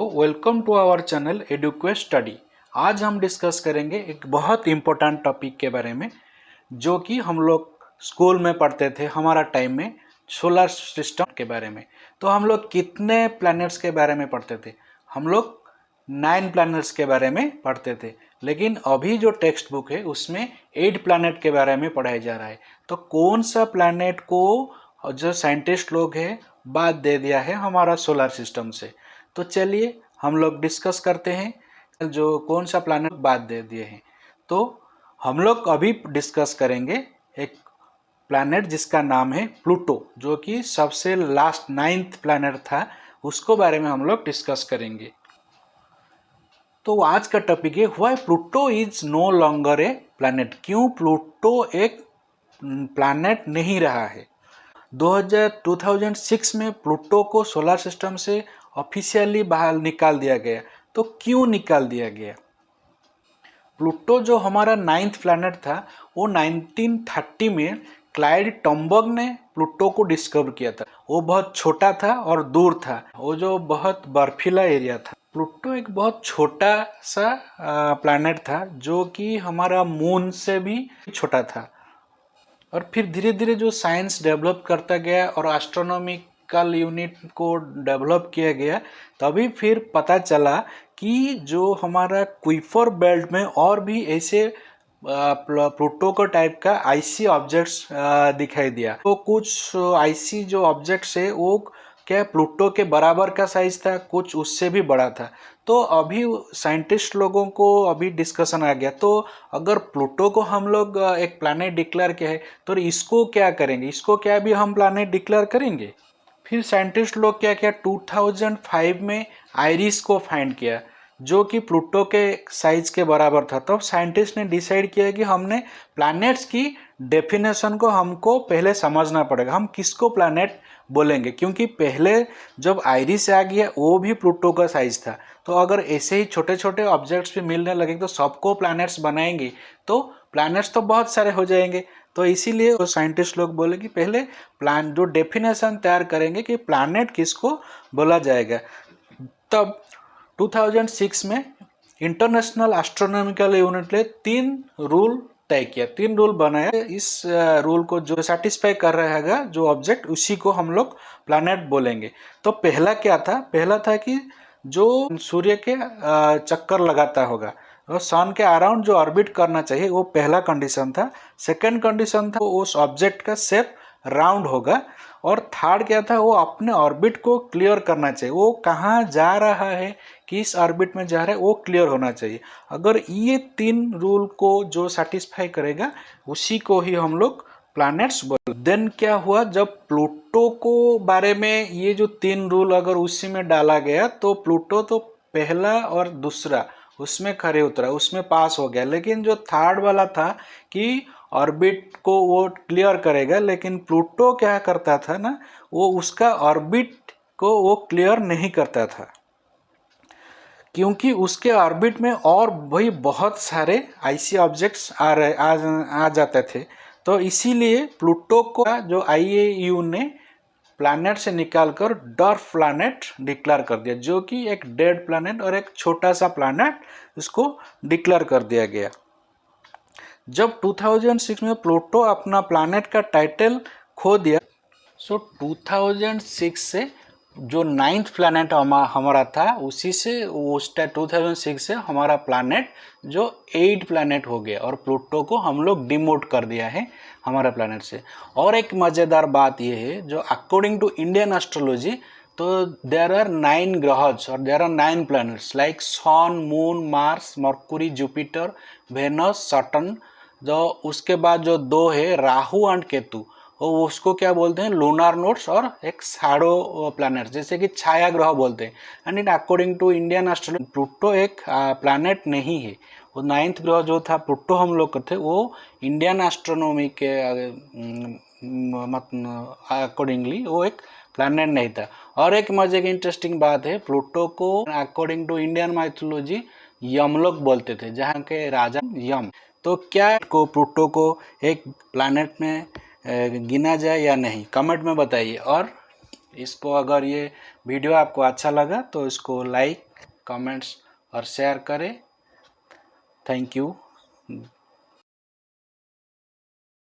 Welcome to our channel Eduquest study. आज हम discuss करेंगे एक बहुत इम्पोर्टेंट टॉपिक के बारे में जो कि हम लोग स्कूल में पढ़ते थे हमारा टाइम में, सोलर सिस्टम के बारे में। तो हम लोग कितने प्लैनेट्स के बारे में पढ़ते थे? हम लोग 9 प्लैनेट्स के बारे में पढ़ते थे, लेकिन अभी जो टेक्स्ट बुक है उसमें 8 प्लैनेट के बारे में पढ़ाया जा रहा है। तो कौन सा प्लैनेट को जो साइंटिस्ट लोग हैं बाद दे दिया है हमारा सोलर सिस्टम से? तो चलिए हम लोग डिस्कस करते हैं जो कौन सा प्लैनेट बाद दे दिए हैं। तो हम लोग अभी डिस्कस करेंगे एक प्लैनेट जिसका नाम है प्लूटो, जो कि सबसे लास्ट 9th प्लैनेट था, उसको बारे में हम लोग डिस्कस करेंगे। तो आज का टॉपिक है why Pluto is no longer a planet. क्यों प्लूटो एक प्लैनेट नहीं रहा है? 2006 में प्लूटो को सोलर सिस्टम से ऑफिशियली बाहर निकाल दिया गया। तो क्यों निकाल दिया गया? प्लूटो जो हमारा 9th प्लैनेट था वो 1930 में क्लाइड टॉमबर्ग ने प्लूटो को डिस्कवर किया था। वो बहुत छोटा था और दूर था, वो जो बहुत बर्फीला एरिया था। प्लूटो एक बहुत छोटा सा प्लैनेट था जो कि हमारा मून से भी छोटा था। और फिर धीरे धीरे जो साइंस डेवलप करता गया और एस्ट्रोनॉमिकल यूनिट को डेवलप किया गया, तभी फिर पता चला कि जो हमारा कुइफर बेल्ट में और भी ऐसे प्लूटो का टाइप का आईसी ऑब्जेक्ट्स दिखाई दिया। तो कुछ आईसी जो ऑब्जेक्ट्स है वो क्या प्लूटो के बराबर का साइज था, कुछ उससे भी बड़ा था। तो अभी साइंटिस्ट लोगों को अभी डिस्कशन आ गया, तो अगर प्लूटो को हम लोग एक प्लैनेट डिक्लेयर किया है तो इसको क्या करेंगे? इसको क्या भी हम प्लैनेट डिक्लेयर करेंगे? फिर साइंटिस्ट लोग क्या किया, 2005 में आइरिस को फाइंड किया जो कि प्लूटो के साइज के बराबर था। तब साइंटिस्ट ने डिसाइड किया कि हमने प्लैनेट्स की डेफिनेशन को हमको पहले समझना पड़ेगा, हम किसको प्लैनेट बोलेंगे, क्योंकि पहले जब आइरिस आ गया वो भी प्लूटो का साइज था। तो अगर ऐसे ही छोटे छोटे ऑब्जेक्ट्स भी मिलने लगे तो सबको प्लैनेट्स बनाएंगे तो प्लैनेट्स तो बहुत सारे हो जाएंगे। तो इसीलिए वो साइंटिस्ट लोग बोले कि पहले प्लान जो डेफिनेशन तैयार करेंगे कि प्लैनेट किसको बोला जाएगा। तब 2006 में इंटरनेशनल एस्ट्रोनॉमिकल यूनिट ने 3 रूल तय किया, 3 रूल बनाया। इस रूल को जो सेटिस्फाई कर रहेगा जो ऑब्जेक्ट, उसी को हम लोग प्लैनेट बोलेंगे। तो पहला क्या था? पहला था कि जो सूर्य के चक्कर लगाता होगा और सन के अराउंड जो ऑर्बिट करना चाहिए, वो पहला कंडीशन था। सेकंड कंडीशन था उस ऑब्जेक्ट का शेप राउंड होगा। और थर्ड क्या था, वो अपने ऑर्बिट को क्लियर करना चाहिए, वो कहाँ जा रहा है, किस ऑर्बिट में जा रहा है, वो क्लियर होना चाहिए। अगर ये 3 रूल को जो सेटिस्फाई करेगा उसी को ही हम लोग प्लैनेट्स बोल। देन क्या हुआ, जब प्लूटो को बारे में ये जो 3 रूल अगर उसी में डाला गया तो प्लूटो तो पहला और दूसरा उसमें खरे उतरा, उसमें पास हो गया। लेकिन जो थर्ड वाला था कि ऑर्बिट को वो क्लियर करेगा, लेकिन प्लूटो क्या करता था ना, वो उसका ऑर्बिट को वो क्लियर नहीं करता था, क्योंकि उसके ऑर्बिट में और वही बहुत सारे आईसी ऑब्जेक्ट्स आ जाते थे। तो इसीलिए प्लूटो को जो आईएयू ने प्लैनेट से निकालकर डॉर्फ प्लैनेट डिक्लेयर कर दिया, जो कि एक डेड प्लैनेट और एक छोटा सा प्लैनेट इसको डिक्लेयर कर दिया गया। जब 2006 में प्लूटो अपना प्लैनेट का टाइटल खो दिया, सो 2006 से जो 9th प्लैनेट हमारा था उसी से उस 2006 से हमारा प्लैनेट जो 8 प्लैनेट हो गया और प्लूटो को हम लोग डिमोट कर दिया है हमारा प्लैनेट से। और एक मज़ेदार बात यह है, जो अकॉर्डिंग टू इंडियन एस्ट्रोलॉजी, तो देयर आर 9 ग्रहज और there are 9 planets like Sun, Moon, Mars, Mercury, Jupiter, Venus, Saturn. जो उसके बाद जो 2 है राहु एंड केतु, वो उसको क्या बोलते हैं, लूनार नोड्स और एक शैडो प्लैनेट, जैसे कि छाया ग्रह बोलते हैं। And in according to Indian astronomy Pluto एक प्लैनेट नहीं है। वो 9th ग्रह जो था प्लूटो हम लोग करते, वो इंडियन एस्ट्रोनॉमी के अकॉर्डिंगली वो एक प्लैनेट नहीं था। और एक मजे की इंटरेस्टिंग बात है, प्लूटो को अकॉर्डिंग टू इंडियन माइथोलॉजी यमलोक बोलते थे, जहाँ के राजा यम। तो क्या को प्लूटो को एक प्लैनेट में गिना जाए या नहीं, कमेंट में बताइए। और इसको अगर ये वीडियो आपको अच्छा लगा तो इसको लाइक कमेंट्स और शेयर करें। Thank you.